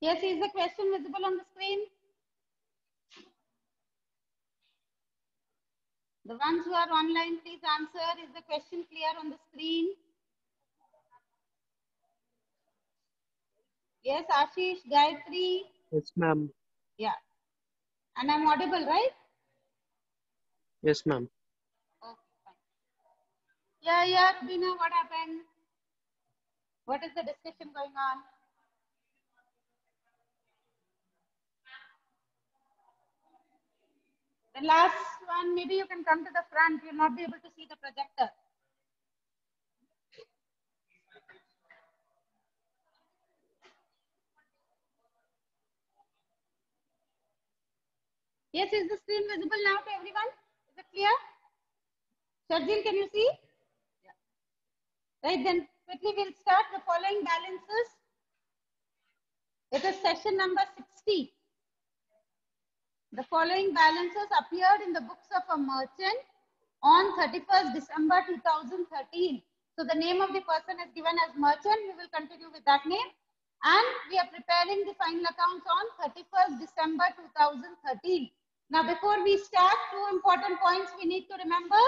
Yes, is the question visible on the screen? The ones who are online, please answer. Is the question clear on the screen? Yes, Ashish, Gayatri. Yes, ma'am. Yeah. And I'm audible, right? Yes, ma'am. Okay, fine. Yeah, Rubina, what happened? What is the discussion going on? The last one, maybe you can come to the front. You'll not be able to see the projector. Yes, is the screen visible now to everyone? Is it clear? Sharjil, can you see? Yeah. Right, then quickly we'll start the following balances. It is session number 60. The following balances appeared in the books of a merchant on 31st December 2013. So the name of the person is given as merchant. We will continue with that name. And we are preparing the final accounts on 31st December 2013. Now before we start, two important points we need to remember.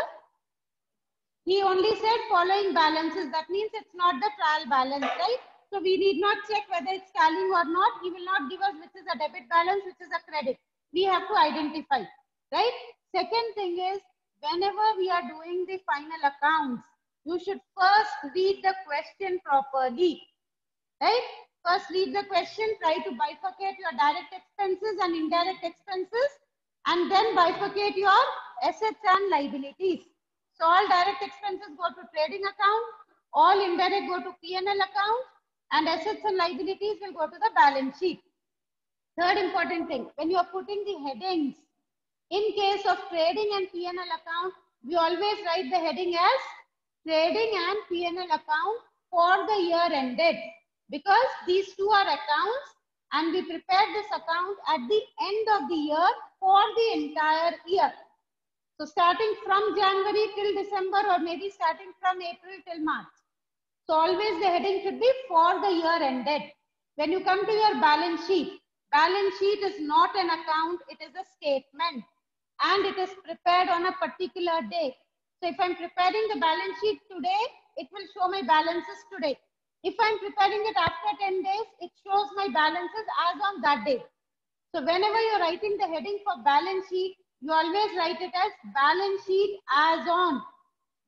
He only said following balances. That means it's not the trial balance, right? So we need not check whether it's tallying or not. He will not give us which is a debit balance, which is a credit. We have to identify, right? Second thing is, whenever we are doing the final accounts, you should first read the question properly, right? First read the question, try to bifurcate your direct expenses and indirect expenses, and then bifurcate your assets and liabilities. So all direct expenses go to trading account, all indirect go to P&L account, and assets and liabilities will go to the balance sheet. Third important thing, when you are putting the headings, in case of trading and P&L account, we always write the heading as trading and P&L account for the year ended, because these two are accounts and we prepare this account at the end of the year for the entire year. So starting from January till December, or maybe starting from April till March. So always the heading should be for the year ended. When you come to your balance sheet is not an account, it is a statement, and it is prepared on a particular day. So if I'm preparing the balance sheet today, it will show my balances today. If I'm preparing it after 10 days, it shows my balances as on that day. So whenever you're writing the heading for balance sheet, you always write it as balance sheet as on.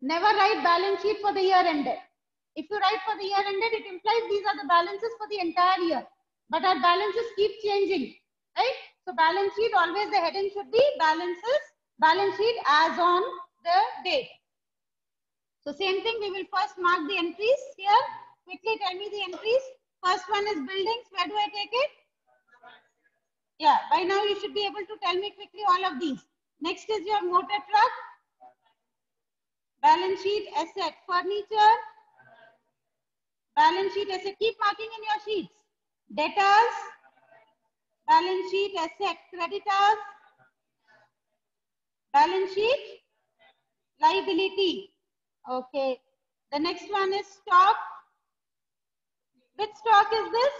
Never write balance sheet for the year ended. If you write for the year ended, it implies these are the balances for the entire year. But our balances keep changing, right? So balance sheet, always the heading should be balances, balance sheet as on the date. So same thing, we will first mark the entries here. Quickly tell me the entries. First one is buildings. Where do I take it? Yeah, by now you should be able to tell me quickly all of these. Next is your motor truck. Balance sheet, asset, furniture. Balance sheet, asset. Keep marking in your sheets. Debtors. Balance sheet, asset, creditors. Balance sheet, liability. Okay. The next one is stock. Which stock is this?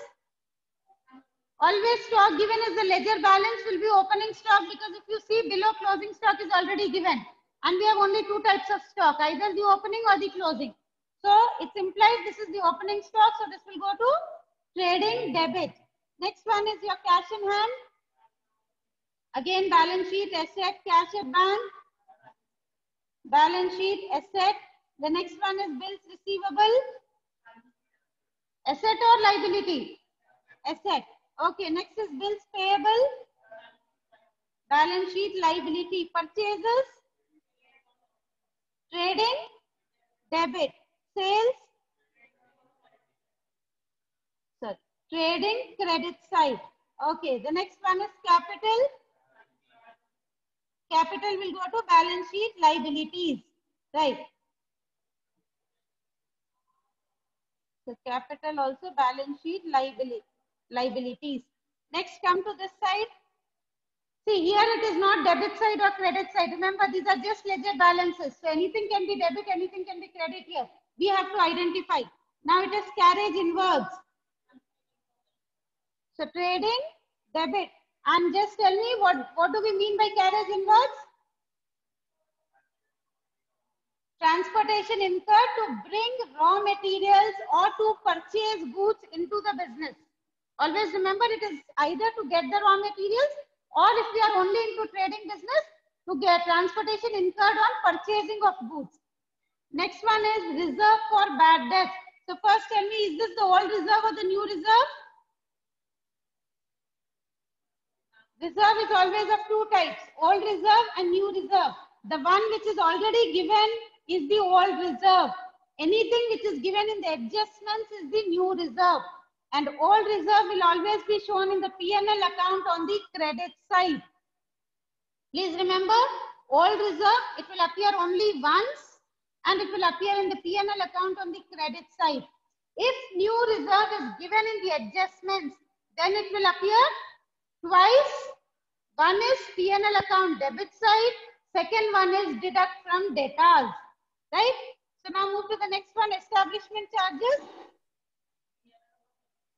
Always stock given as the ledger balance will be opening stock, because if you see below, closing stock is already given. And we have only two types of stock, either the opening or the closing. So it implies this is the opening stock. So this will go to trading debit. Next one is your cash in hand. Again, balance sheet, asset, cash at bank. Balance sheet, asset. The next one is bills receivable. Asset or liability? Asset. Okay, next is bills payable. Balance sheet, liability, purchases. Trading, debit, sales. Sorry, trading, credit side. Okay, the next one is capital. Capital will go to balance sheet, liabilities. Right. So capital also balance sheet, liabilities. Next, come to this side. See, here it is not debit side or credit side. Remember, these are just ledger balances. So anything can be debit, anything can be credit here. We have to identify. Now it is carriage inwards. So trading debit. And just tell me what do we mean by carriage inwards? Transportation incurred to bring raw materials or to purchase goods into the business. Always remember, it is either to get the raw materials, or if we are only into trading business, to get transportation incurred on purchasing of goods. Next one is reserve for bad debt. So first tell me, is this the old reserve or the new reserve? Reserve is always of two types, old reserve and new reserve. The one which is already given is the old reserve. Anything which is given in the adjustments is the new reserve. And old reserve will always be shown in the P&L account on the credit side. Please remember, old reserve, it will appear only once and it will appear in the P&L account on the credit side. If new reserve is given in the adjustments, then it will appear twice. One is P&L account debit side, second one is deduct from debtors, right? So now move to the next one, establishment charges.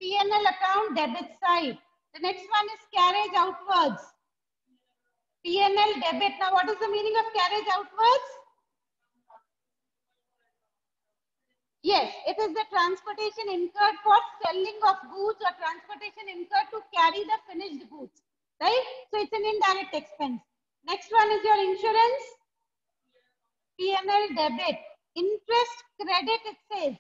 P&L account debit side. The next one is carriage outwards. P&L debit. Now what is the meaning of carriage outwards? Yes, it is the transportation incurred for selling of goods or transportation incurred to carry the finished goods, right? So it's an indirect expense. Next one is your insurance. P&L debit. Interest credit, it says.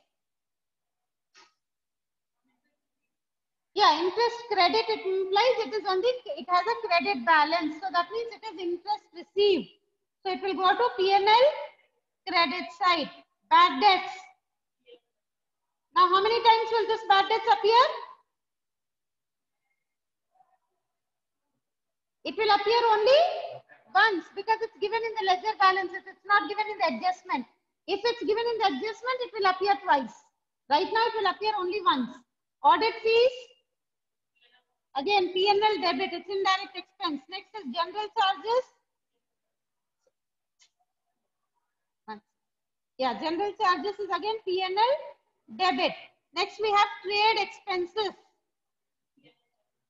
Yeah, interest credit, it implies it is on the, it has a credit balance. So that means it is interest received. So it will go to P&L credit side. Bad debts. Now how many times will this bad debts appear? It will appear only once because it's given in the ledger balances. It's not given in the adjustment. If it's given in the adjustment, it will appear twice. Right now, it will appear only once. Audit fees. Again, P&L debit. It's indirect expense. Next is general charges. Yeah, general charges is again P&L debit. Next, we have trade expenses.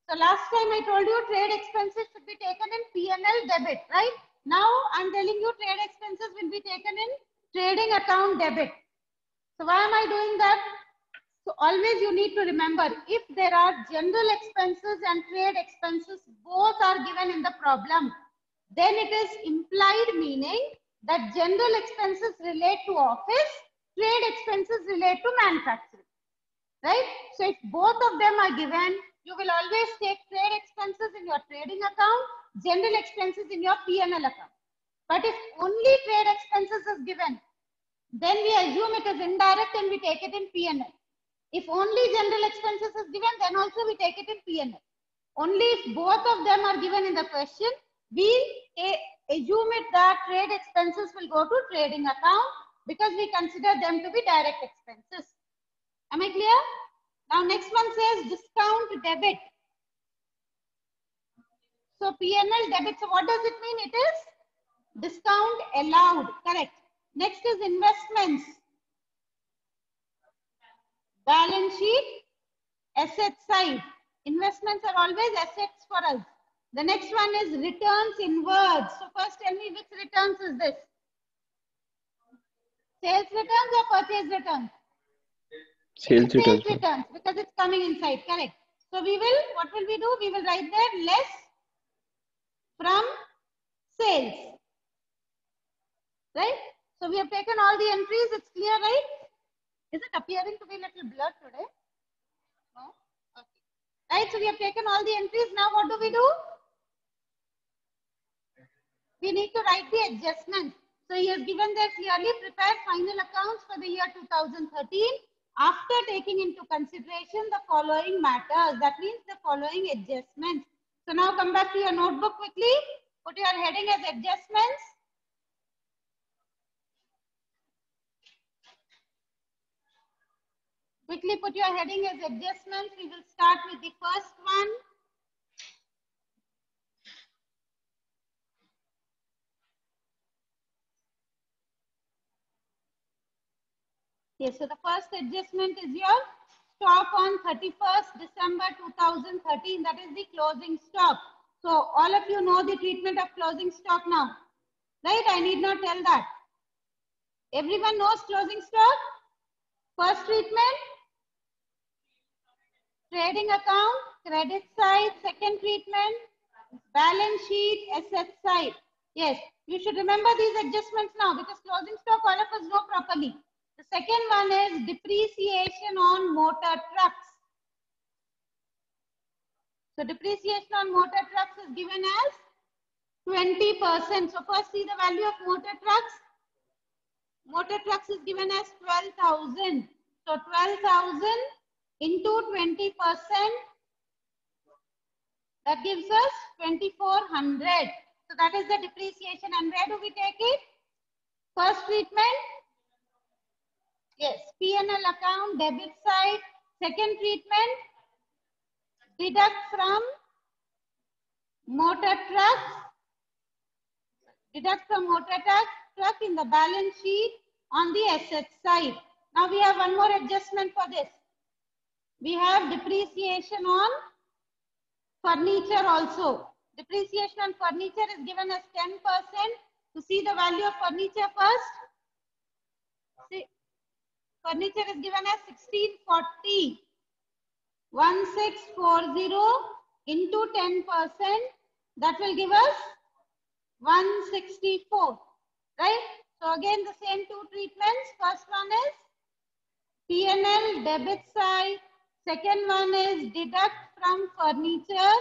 So last time I told you trade expenses should be taken in P&L debit, right? Now I'm telling you trade expenses will be taken in trading account debit. So why am I doing that? So always you need to remember, if there are general expenses and trade expenses, both are given in the problem, then it is implied meaning that general expenses relate to office, trade expenses relate to manufacturing, right? So if both of them are given, you will always take trade expenses in your trading account, general expenses in your P&L account. But if only trade expenses is given, then we assume it is indirect and we take it in P&L. If only general expenses is given, then also we take it in P&L. Only if both of them are given in the question, we assume it that trade expenses will go to trading account because we consider them to be direct expenses. Am I clear? Now next one says discount debit. So P&L debit. So what does it mean? It is discount allowed. Correct. Next is investments. Balance sheet, asset side. Investments are always assets for us. The next one is returns inwards. So first tell me which returns is this? Sales returns or purchase returns? Sales returns. Sales returns because it's coming inside. Correct. So we will, what will we do? We will write there less from sales. Right? So we have taken all the entries. It's clear, right? Is it appearing to be a little blurred today? No? Okay. Right, so we have taken all the entries. Now what do? We need to write the adjustments. So he has given there clearly, prepare final accounts for the year 2013 after taking into consideration the following matters. That means the following adjustments. So now come back to your notebook quickly. Put your heading as adjustments. Quickly put your heading as adjustments. We will start with the first one. Yes, so the first adjustment is your stock on 31st December 2013. That is the closing stock. So all of you know the treatment of closing stock now, right? I need not tell that. Everyone knows closing stock. First treatment, trading account, credit side. Second treatment, balance sheet, asset side. Yes, you should remember these adjustments now because closing stock all of us know properly. The second one is depreciation on motor trucks. So depreciation on motor trucks is given as 20%. So first see the value of motor trucks. Motor trucks is given as 12,000. So 12,000 into 20%, that gives us 2,400. So that is the depreciation. And where do we take it? First treatment. Yes, P&L account, debit side. Second treatment, deduct from motor trucks. Deduct from motor truck in the balance sheet on the asset side. Now we have one more adjustment for this. We have depreciation on furniture also. Depreciation on furniture is given as 10%. To see the value of furniture first. See, furniture is given as 1640. 1640 into 10%. That will give us 164. Right? So again the same two treatments. First one is P&L debit side. Second one is deduct from furniture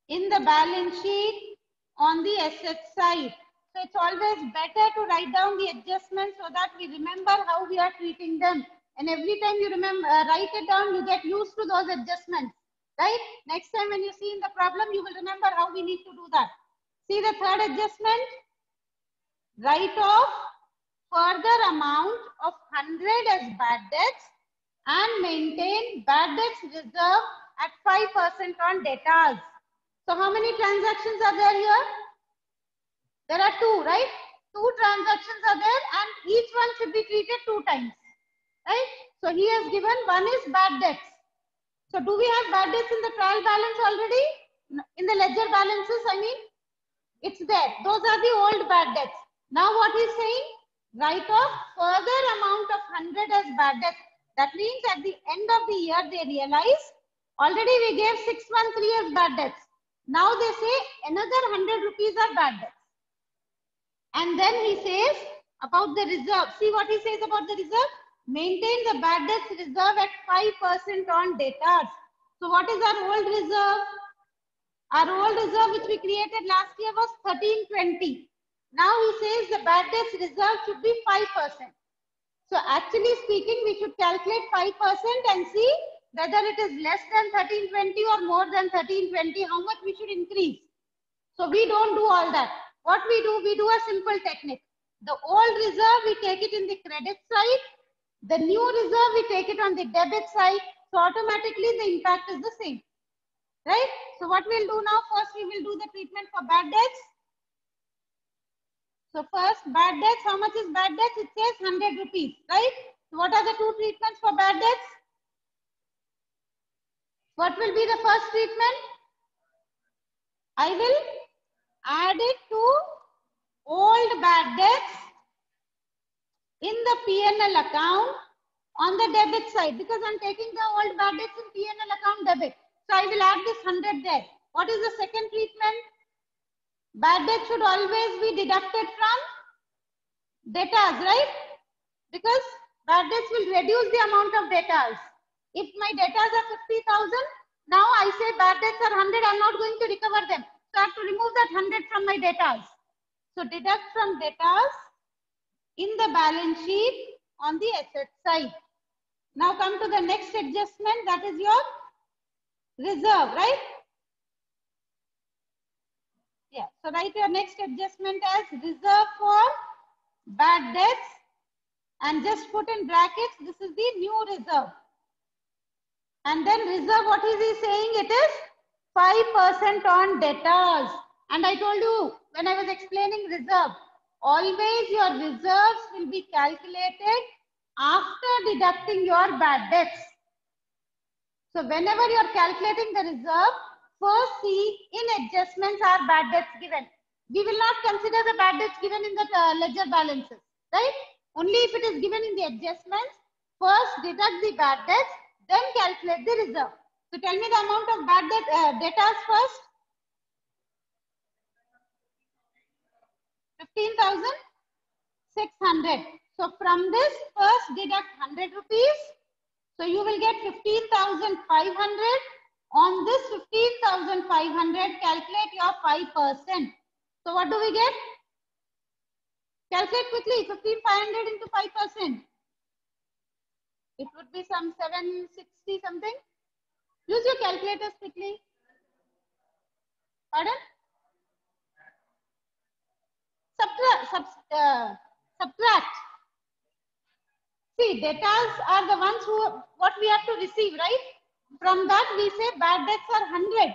in the balance sheet on the asset side. So it's always better to write down the adjustments so that we remember how we are treating them. And every time you remember, write it down, you get used to those adjustments. Right? Next time when you see in the problem, you will remember how we need to do that. See the third adjustment. Write off further amount of 100 as bad debts and maintain bad debts reserve at 5% on debtors. So how many transactions are there here? There are two, right? Two transactions are there and each one should be treated 2 times. Right? So he has given one is bad debts. So do we have bad debts in the trial balance already? In the ledger balances, I mean? It's there. Those are the old bad debts. Now what he's saying? Write off further amount of 100 as bad debts. That means at the end of the year they realize already we gave 613 as bad debts. Now they say another 100 rupees are bad debts. And then he says about the reserve. See what he says about the reserve? Maintain the bad debts reserve at 5% on debtors. So what is our old reserve? Our old reserve which we created last year was 1320. Now he says the bad debts reserve should be 5%. So actually speaking, we should calculate 5% and see whether it is less than 1320 or more than 1320, how much we should increase. So we don't do all that. What we do a simple technique. The old reserve, we take it in the credit side. The new reserve, we take it on the debit side. So automatically the impact is the same. Right? So what we'll do now, first we will do the treatment for bad debts. So first bad debts, how much is bad debts? It says 100 rupees, right? So what are the two treatments for bad debts? What will be the first treatment? I will add it to old bad debts in the P&L account on the debit side because I'm taking the old bad debts in P&L account debit. So I will add this 100 there. What is the second treatment? Bad debt should always be deducted from debtors, right? Because bad debts will reduce the amount of debtors. If my debtors are 50,000, now I say bad debts are 100, I'm not going to recover them. So I have to remove that 100 from my debtors. So deduct from debtors in the balance sheet on the asset side. Now come to the next adjustment, that is your reserve, right? Yeah, so write your next adjustment as reserve for bad debts and just put in brackets, this is the new reserve. And then reserve, what is he saying? It is 5% on debtors. And I told you when I was explaining reserve, always your reserves will be calculated after deducting your bad debts. So whenever you are calculating the reserve, first see in adjustments are bad debts given. We will not consider the bad debts given in the ledger balances, right? Only if it is given in the adjustments, first deduct the bad debts, then calculate the reserve. So tell me the amount of bad debtors first. 15,600. So from this, first deduct 100 rupees. So you will get 15,500. On this 15,500, calculate your 5%. So what do we get? Calculate quickly. 15,500 into 5%. It would be some 760 something. Use your calculators quickly. Pardon? Subtract. See, debtors are the ones who what we have to receive, right? From that we say bad debts are 100.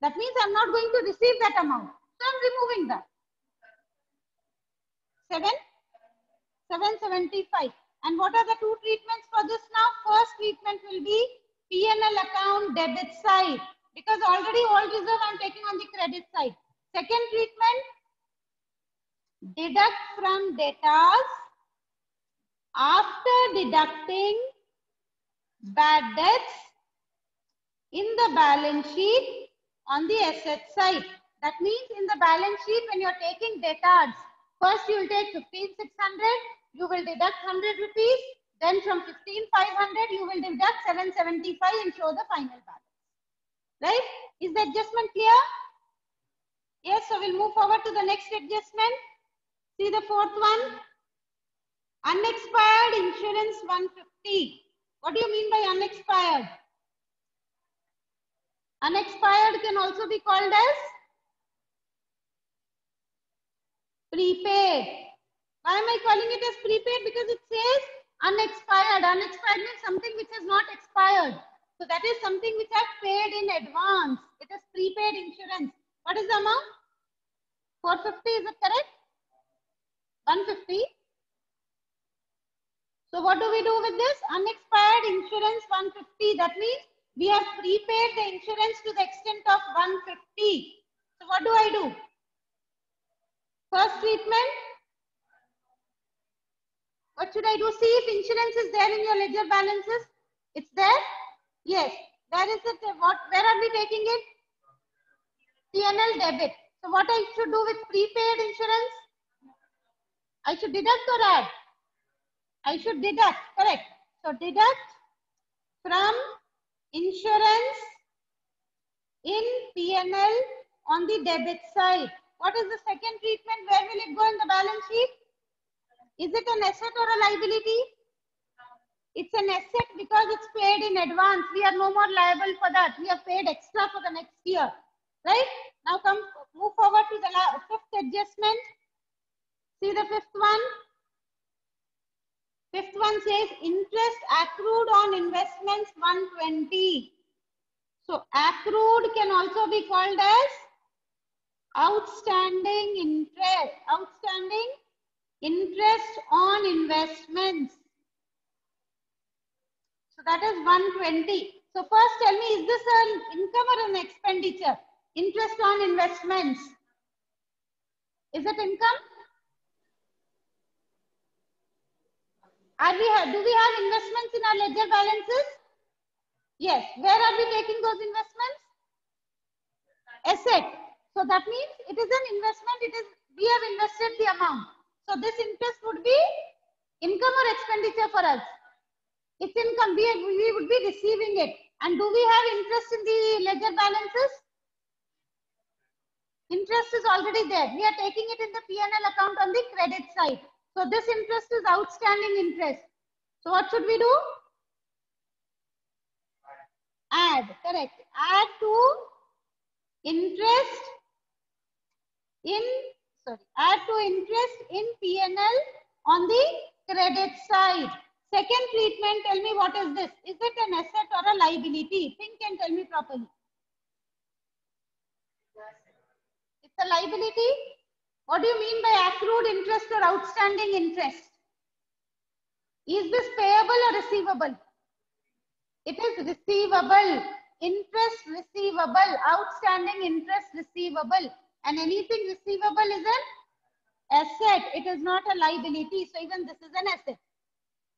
That means I'm not going to receive that amount. So I'm removing that. 775. And what are the two treatments for this now? First treatment will be P&L account debit side. Because already all reserve I'm taking on the credit side. Second treatment, deduct from debtors after deducting bad debts in the balance sheet on the asset side. That means in the balance sheet when you're taking debtors, first you will take 15,600, you will deduct 100 rupees, then from 15,500 you will deduct 775 and show the final balance. Right? Is the adjustment clear? Yes, so we'll move forward to the next adjustment. See the fourth one. Unexpired insurance 150. What do you mean by unexpired? Unexpired can also be called as prepaid. Why am I calling it as prepaid? Because it says unexpired. Unexpired means something which has not expired. So that is something which I paid in advance. It is prepaid insurance. What is the amount? 450, is it correct? 150. So what do we do with this? Unexpired insurance 150. That means we have prepaid the insurance to the extent of 150. So what do I do? First treatment. What should I do? See if insurance is there in your ledger balances. It's there? Yes. Where is it? Where are we taking it? P&L debit. So what I should do with prepaid insurance? I should deduct or add? I should deduct. Correct. So deduct from insurance in P&L on the debit side. What is the second treatment? Where will it go in the balance sheet? Is it an asset or a liability? It's an asset because it's paid in advance. We are no more liable for that. We have paid extra for the next year. Right? Now move forward to the fifth adjustment. See the fifth one. Fifth one says interest accrued on investments 120. So accrued can also be called as outstanding interest. Outstanding interest on investments. So that is 120. So first tell me, is this an income or an expenditure? Interest on investments. Is it income? Do we have investments in our ledger balances? Yes. Where are we taking those investments? Asset. So that means it is an investment. We have invested the amount. So this interest would be income or expenditure for us. It's income. We would be receiving it. And do we have interest in the ledger balances? Interest is already there. We are taking it in the P&L account on the credit side. So this interest is outstanding interest. So what should we do? Add. Correct. Add to interest in P&L on the credit side. Second treatment, tell me what is this? Is it an asset or a liability? Think and tell me properly. It's a liability. What do you mean by accrued interest or outstanding interest? Is this payable or receivable? It is receivable. Interest receivable. Outstanding interest receivable. And anything receivable is an asset. It is not a liability. So even this is an asset.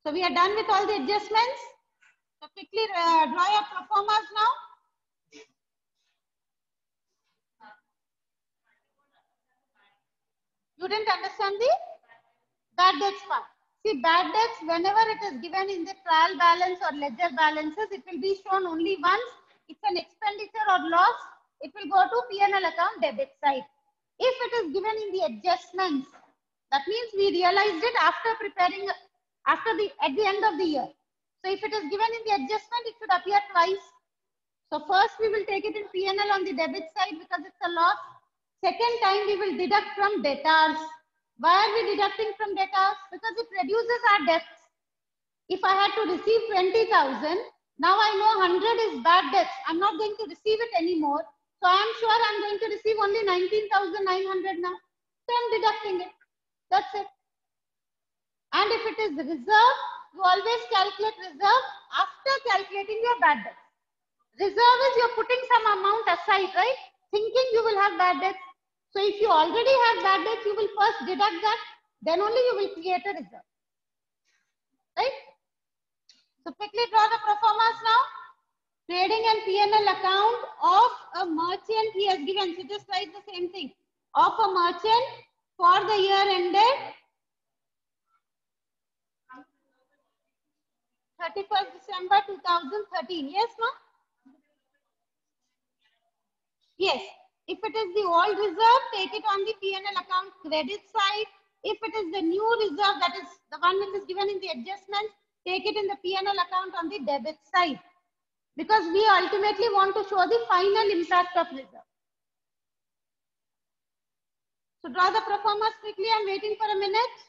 So we are done with all the adjustments. So quickly draw your pro formas now. You didn't understand the bad debts part. See, bad debts, whenever it is given in the trial balance or ledger balances, it will be shown only once. It's an expenditure or loss. It will go to P&L account debit side. If it is given in the adjustments, that means we realized it after preparing, at the end of the year. So if it is given in the adjustment, it should appear twice. So first we will take it in P&L on the debit side because it's a loss. Second time we will deduct from debtors. Why are we deducting from debtors? Because it reduces our debts. If I had to receive 20,000, now I know 100 is bad debts. I'm not going to receive it anymore. So I'm sure I'm going to receive only 19,900 now. So I'm deducting it. That's it. And if it is reserve, you always calculate reserve after calculating your bad debts. Reserve is you're putting some amount aside, right? Thinking you will have bad debts. So if you already have bad debts, you will first deduct that. Then only you will create a reserve. Right? So quickly draw the pro formas now. Trading and P&L account of a merchant he has given. So just write the same thing. Of a merchant for the year ended 31st December 2013. Yes, ma'am? Yes. If it is the old reserve, take it on the P&L account credit side. If it is the new reserve, that is the one which is given in the adjustments, take it in the P&L account on the debit side. Because we ultimately want to show the final impact of reserve. So draw the pro formas quickly. I'm waiting for a minute.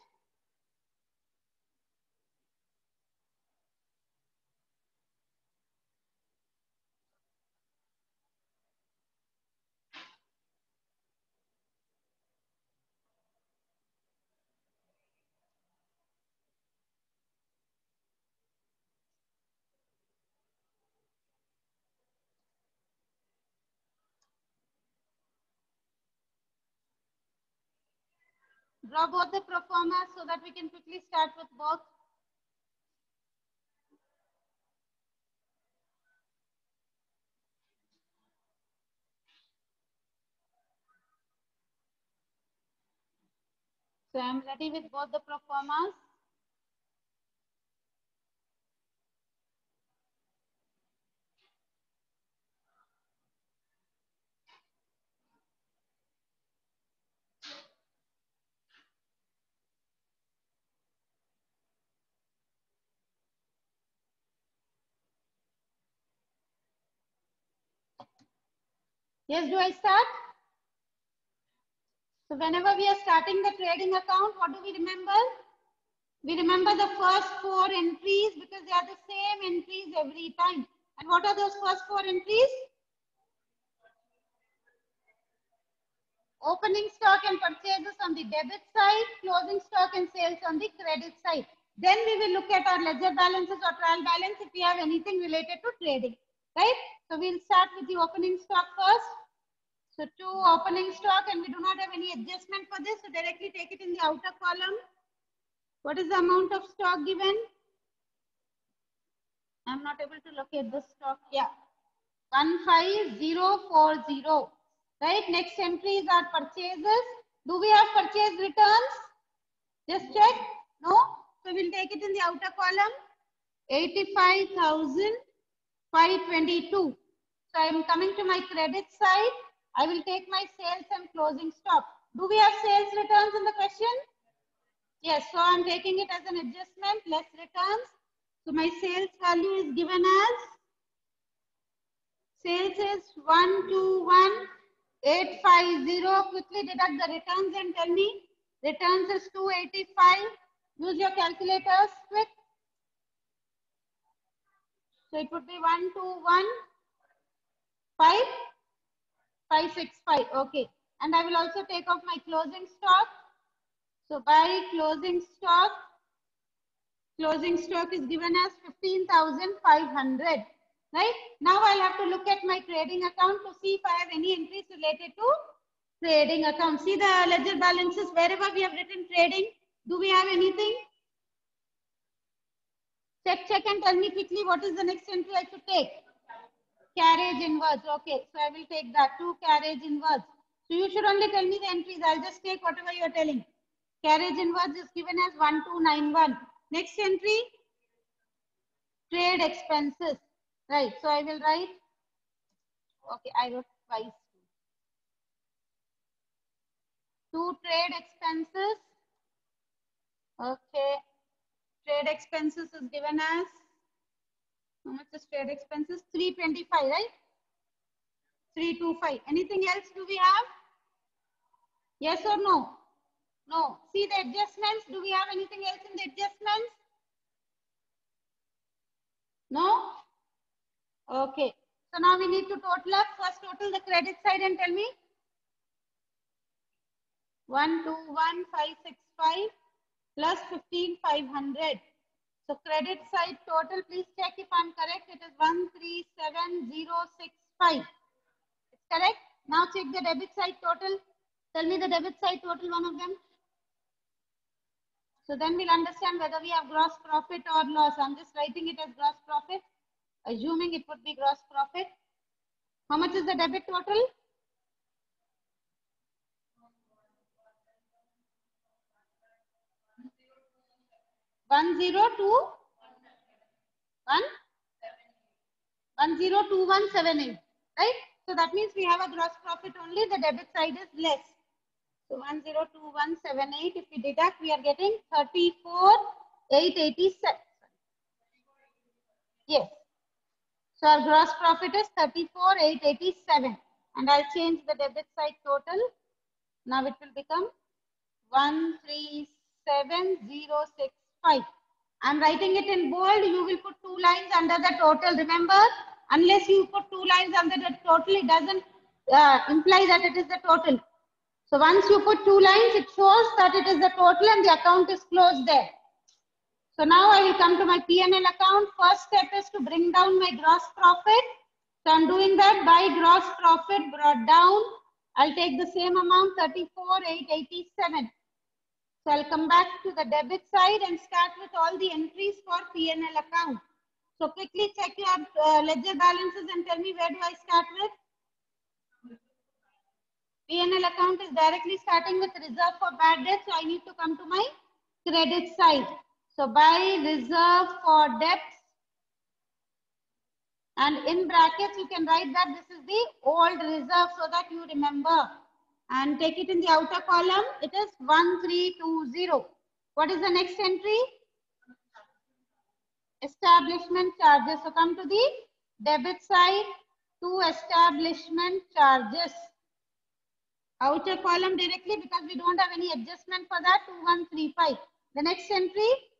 Draw both the pro formas so that we can quickly start with both. So I'm ready with both the pro formas. Yes, do I start? So whenever we are starting the trading account, what do we remember? We remember the first 4 entries because they are the same entries every time. And what are those first 4 entries? Opening stock and purchases on the debit side, closing stock and sales on the credit side. Then we will look at our ledger balances or trial balance if we have anything related to trading, right? So we'll start with the opening stock first. So 2 opening stock and we do not have any adjustment for this. So directly take it in the outer column. What is the amount of stock given? I'm not able to locate the stock. Yeah. 15040. Right. Next entries are purchases. Do we have purchase returns? Just check. No. So we'll take it in the outer column. 85,522. So I am coming to my credit side. I will take my sales and closing stock. Do we have sales returns in the question? Yes. So I'm taking it as an adjustment, less returns. So my sales value is given as sales is 121,850. Quickly deduct the returns and tell me. Returns is 285. Use your calculators quick. So it would be 121,565. Okay. And I will also take off my closing stock. So by closing stock, Closing stock is given as 15,500. Right? Now I'll have to look at my trading account to see if I have any entries related to trading account. See the ledger balances wherever we have written trading. Do we have anything? Check and tell me quickly what is the next entry I should take. Carriage inwards. Okay, so I will take that. 2 carriage inwards. So you should only tell me the entries. I'll just take whatever you are telling. Carriage inwards is given as 1291. Next entry, trade expenses. Right. So I will write. Okay, I wrote twice. 2 trade expenses. Okay. Trade expenses is given as, how much is trade expenses? 325, right? 325. Anything else do we have? Yes or no? No. See the adjustments. Do we have anything else in the adjustments? No? Okay. So now we need to total up. First total the credit side and tell me. 121,565 plus 15,500. So credit side total, please check if I'm correct. It is 137,065. It's correct. Now check the debit side total. Tell me the debit side total, one of them. So then we'll understand whether we have gross profit or loss. I'm just writing it as gross profit, assuming it would be gross profit. How much is the debit total? 102178, right? So that means we have a gross profit only, the debit side is less. So 102178, if we deduct, we are getting 34,887. Yes. So our gross profit is 34,887. And I'll change the debit side total. Now it will become 137,065. I'm writing it in bold. You will put 2 lines under the total. Remember, unless you put 2 lines under the total, it doesn't imply that it is the total. So once you put 2 lines, it shows that it is the total and the account is closed there. So now I will come to my P&L account. First step is to bring down my gross profit. So I'm doing that by gross profit brought down. I'll take the same amount, 34,887. So I'll come back to the debit side and start with all the entries for P&L account. So quickly check your ledger balances and tell me where do I start with. P&L account is directly starting with reserve for bad debt. So I need to come to my credit side. So by reserve for debts, and in brackets you can write that this is the old reserve so that you remember. And take it in the outer column. It is 1320. What is the next entry? Establishment charges. So come to the debit side, to establishment charges. Outer column directly because we don't have any adjustment for that. 2135. The next entry,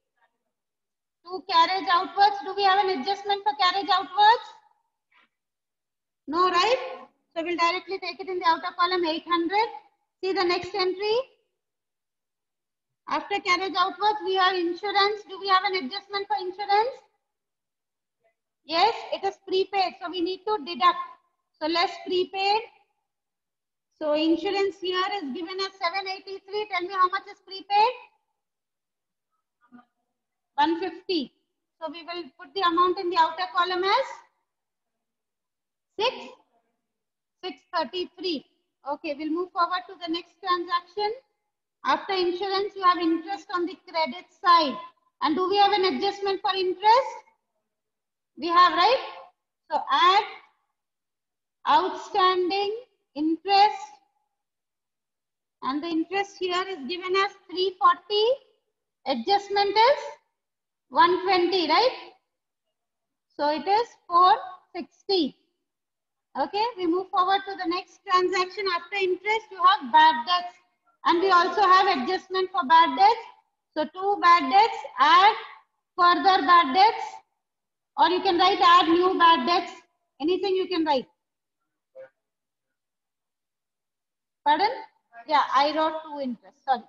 to carriage outwards. Do we have an adjustment for carriage outwards? No, right? So we'll directly take it in the outer column, 800. See the next entry. After carriage outwards, we have insurance. Do we have an adjustment for insurance? Yes, it is prepaid. So we need to deduct. So less prepaid. So insurance here is given as 783. Tell me how much is prepaid? 150. So we will put the amount in the outer column as 633. Okay, we'll move forward to the next transaction. After insurance, you have interest on the credit side. And do we have an adjustment for interest? We have, right? So add outstanding interest. And the interest here is given as 340. Adjustment is 120, right? So it is 460. Okay, we move forward to the next transaction. After interest, you have bad debts. And we also have adjustment for bad debts. So 2 bad debts, add further bad debts. Or you can write add new bad debts. Anything you can write. Pardon? Yeah, I wrote 2 interest. Sorry.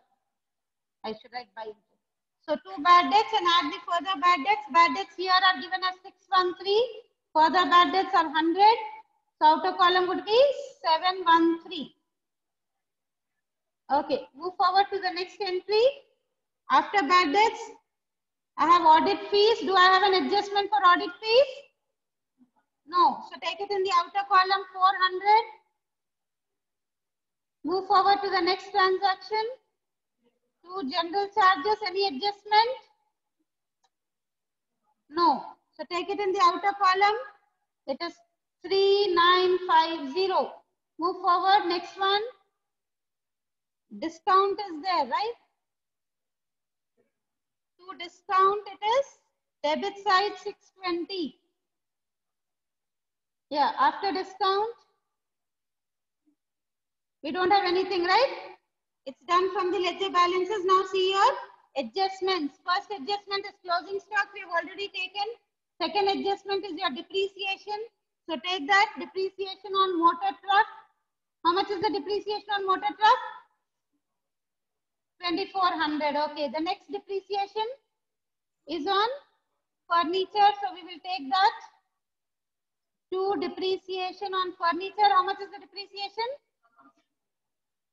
I should write by interest. So 2 bad debts and add the further bad debts. Bad debts here are given as 613. Further bad debts are 100. So outer column would be 713. Okay, move forward to the next entry. After bad debts, I have audit fees. Do I have an adjustment for audit fees? No. So take it in the outer column 400. Move forward to the next transaction. To general charges, any adjustment? No. So take it in the outer column. It is 3950. Move forward. Next one. Discount is there, right? To discount, it is debit side 620. Yeah, after discount, we don't have anything, right? It's done from the ledger balances. Now see your adjustments. First adjustment is closing stock. We have already taken. Second adjustment is your depreciation. So take that depreciation on motor truck. How much is the depreciation on motor truck? 2400. Okay. The next depreciation is on furniture. So we will take that. To depreciation on furniture. How much is the depreciation?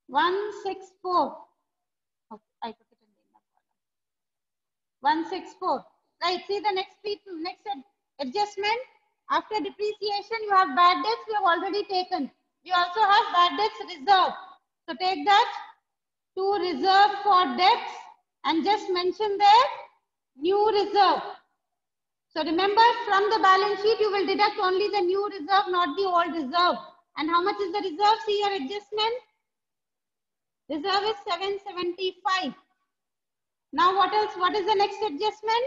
164. Okay, I took it in the inner column. 164. Right. See the next adjustment. After depreciation, you have bad debts. We have already taken. We also have bad debts reserve. So take that to reserve for debts and just mention there new reserve. So remember, from the balance sheet, you will deduct only the new reserve, not the old reserve. And how much is the reserve? See your adjustment. Reserve is 775. Now what else? What is the next adjustment?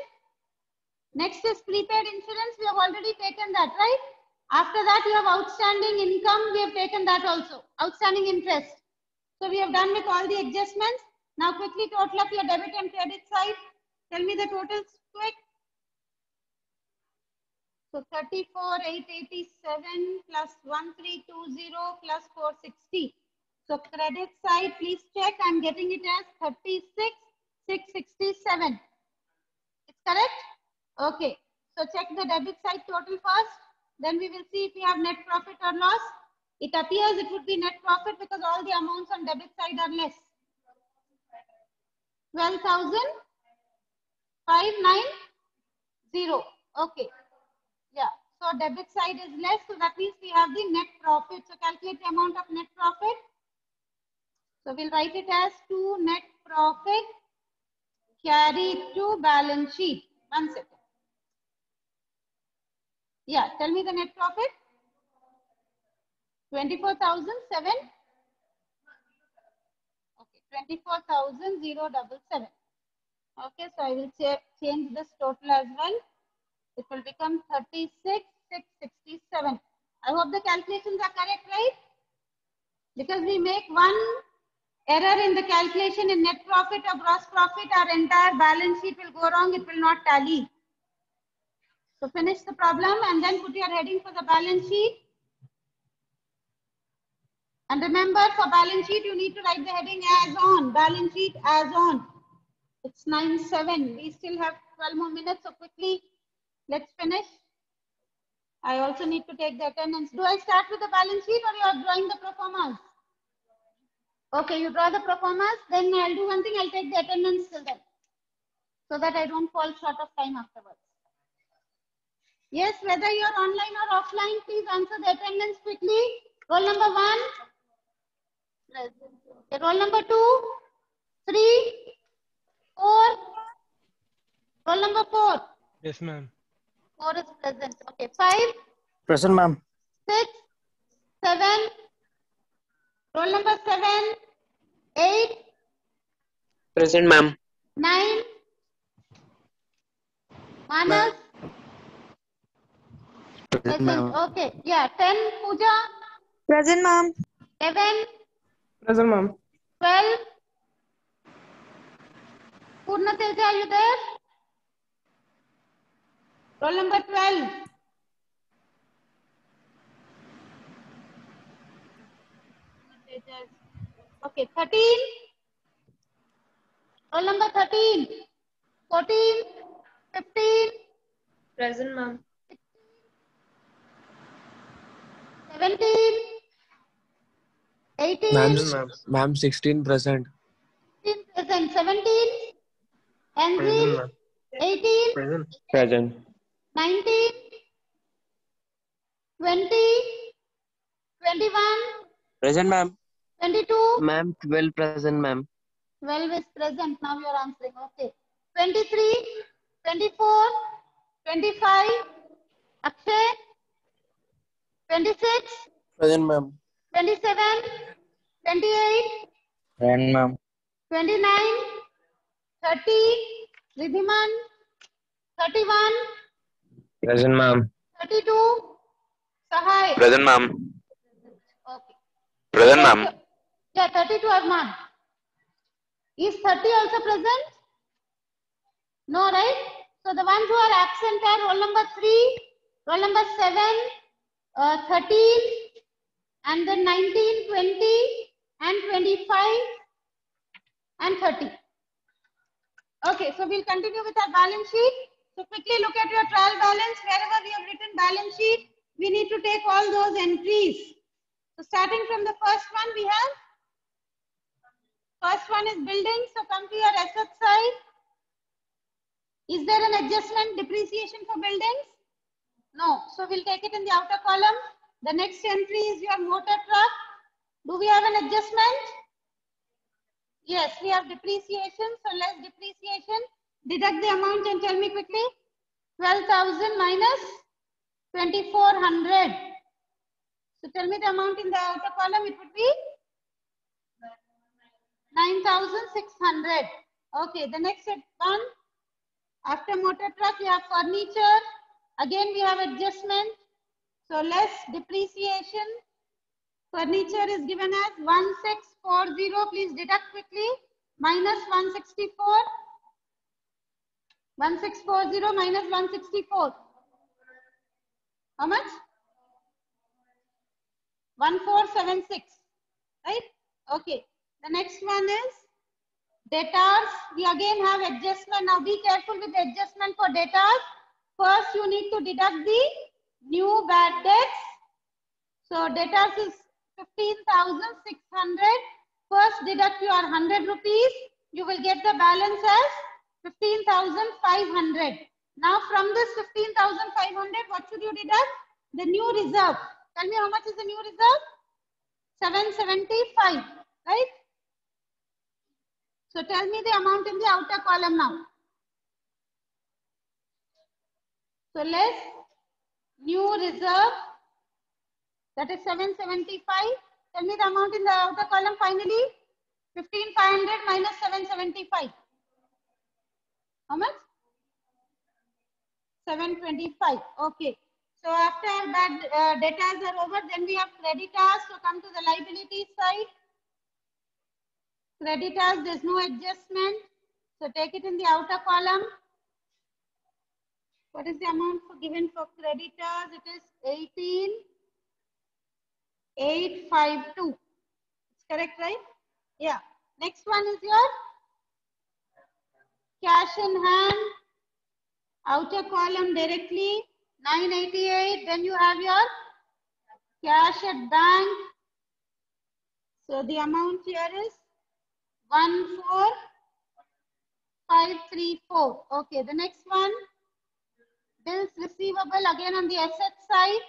Next is prepaid insurance. We have already taken that, right? After that, you have outstanding income. We have taken that also. Outstanding interest. So we have done with all the adjustments. Now quickly total up your debit and credit side. Tell me the totals quick. So 34,887 plus 1320 plus 460. So credit side, please check. I'm getting it as 36,667. It's correct? Okay. So check the debit side total first. Then we will see if we have net profit or loss. It appears it would be net profit because all the amounts on debit side are less. 12,590. Okay. Yeah. So debit side is less. So that means we have the net profit. So calculate the amount of net profit. So we'll write it as 2 net profit carried to balance sheet. 1 second. Yeah, tell me the net profit. 24,007. Okay, 24,077. Okay, so I will change this total as well. It will become 36,667. I hope the calculations are correct, right? Because we make one error in the calculation in net profit or gross profit, our entire balance sheet will go wrong. It will not tally. So finish the problem and then put your heading for the balance sheet. And remember, for balance sheet, you need to write the heading as on. Balance sheet as on. It's 9:07. We still have 12 more minutes. So quickly, let's finish. I also need to take the attendance. Do I start with the balance sheet or you are drawing the pro formas? Okay, you draw the pro formas. Then I'll do one thing. I'll take the attendance till then, so that I don't fall short of time afterwards. Yes, whether you're online or offline, please answer the attendance quickly. Roll number 1. Okay, roll number 2, 3, 4. Roll number 4. Yes, ma'am. 4 is present. Okay, 5. Present, ma'am. 6, 7. Roll number 7, 8. Present, ma'am. 9. Manas. Present. Okay. Yeah. 10. Pooja. Present, ma'am. 11. Present, ma'am. 12. Purna Teja, are you there? Roll number 12. Okay. 13. Roll number 13. 14, 15, Present, ma'am. 17, 18, Ma'am, 16 present. 16 present, 17, Angie, 18, Present. 19, 20, 21, Present, ma'am. 22, Ma'am, 12 present, ma'am. 12 is present. Now you are answering. Okay. 23, 24, 25, Akshay, 26, Present, ma'am. 27, 28, Present, ma'am. 29, 30, Ridhiman, 31, Present, ma'am. 32, Sahai. Present, ma'am. Okay. Present, Okay, ma'am. so, yeah, 32 Arman. Is 30 also present? No, right? So the ones who are absent are roll number 3, roll number 7, 13, and then 19, 20, and 25, and 30. Okay, so we'll continue with our balance sheet. So quickly look at your trial balance. Wherever we have written balance sheet, we need to take all those entries. So starting from the first one, we have, first one is buildings. So come to your asset side. Is there an adjustment, depreciation for buildings? No. So we'll take it in the outer column. The next entry is your motor truck. Do we have an adjustment? Yes, we have depreciation. So less depreciation. Deduct the amount and tell me quickly. 12,000 minus 2,400. So tell me the amount in the outer column. It would be 9,600. Okay, the next one. After motor truck, we have furniture. Again, we have adjustment. So less depreciation. Furniture is given as 1640. Please deduct quickly. Minus 164. 1640 minus 164. How much? 1476. Right? Okay. The next one is debtors. We again have adjustment. Now be careful with the adjustment for debtors. First, you need to deduct the new bad debts. So debtors is 15,600. First, deduct your 100 rupees. You will get the balance as 15,500. Now, from this 15,500, what should you deduct? The new reserve. Tell me how much is the new reserve? 775. Right? So tell me the amount in the outer column now. So less new reserve, that is 775. Tell me the amount in the outer column finally. 15,500 minus 775. How much? 725. Okay. So after bad debtors are over, then we have creditors. So come to the liability side. Creditors, there's no adjustment. So take it in the outer column. What is the amount given for creditors? It is 18,852. It's correct, right? Yeah. Next one is your cash in hand. Outer column directly 988. Then you have your cash at bank. So the amount here is 14,534. Okay, the next one, bills receivable, again on the asset side.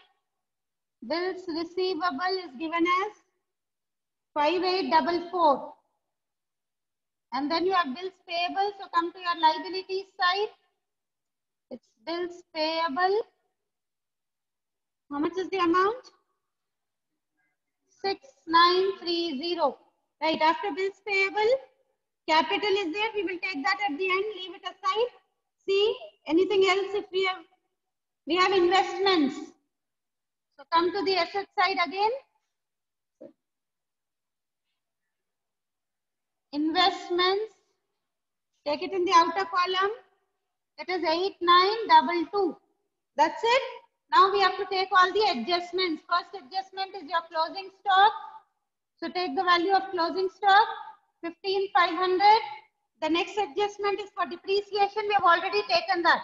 Bills receivable is given as 5,844. And then you have bills payable. So come to your liability side. It's bills payable. How much is the amount? 6,930. Right, after bills payable, capital is there. We will take that at the end. Leave it aside. See, anything else if we have investments. So come to the asset side again. Investments. Take it in the outer column. It is 8,922. That's it. Now we have to take all the adjustments. First adjustment is your closing stock. So take the value of closing stock, 15,500. The next adjustment is for depreciation. We have already taken that,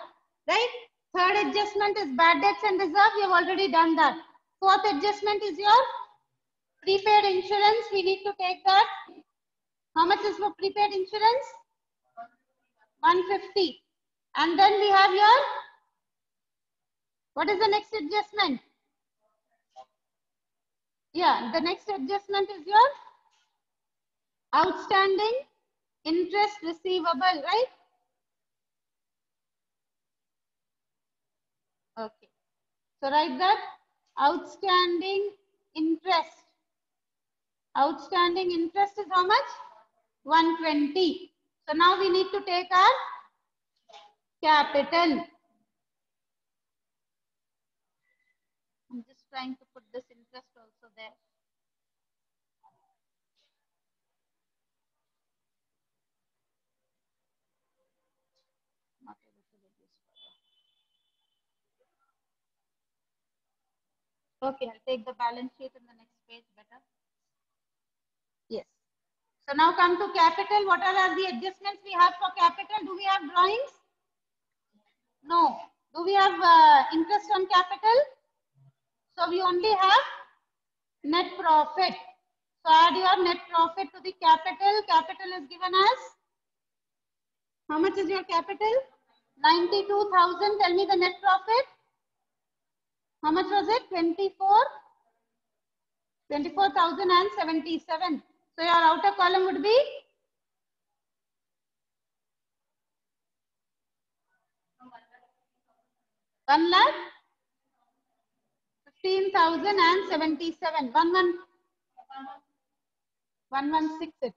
right? Third adjustment is bad debts and reserve. We have already done that. Fourth adjustment is your prepaid insurance. We need to take that. How much is for prepaid insurance? 150. And then we have your, what is the next adjustment? Yeah, the next adjustment is your outstanding interest receivable, right? Okay. So write that outstanding interest. Outstanding interest is how much? 120. So now we need to take our capital. I'm just trying to put this interest also there. Not able to reduce further. Okay, I'll take the balance sheet in the next page better. Yes. So now come to capital. What are the adjustments we have for capital? Do we have drawings? No. Do we have interest on capital? So we only have net profit. So add your net profit to the capital. Capital is given as, how much is your capital? 92,000. Tell me the net profit. How much was it? 24,077. So your outer column would be 1,15,077. 116 it is.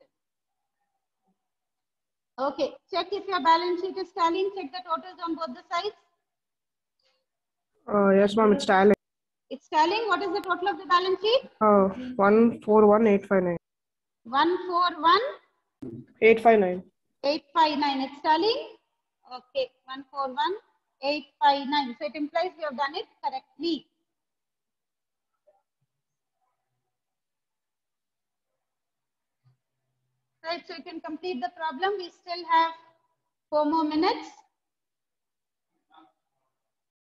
Okay, check if your balance sheet is tallying. Check the totals on both the sides. Yes, ma'am. It's tallying. It's tallying. What is the total of the balance sheet? 141,859. 141,859. 859. It's tallying. Okay, 141,859. So it implies we have done it correctly. Right, so you can complete the problem. We still have 4 more minutes.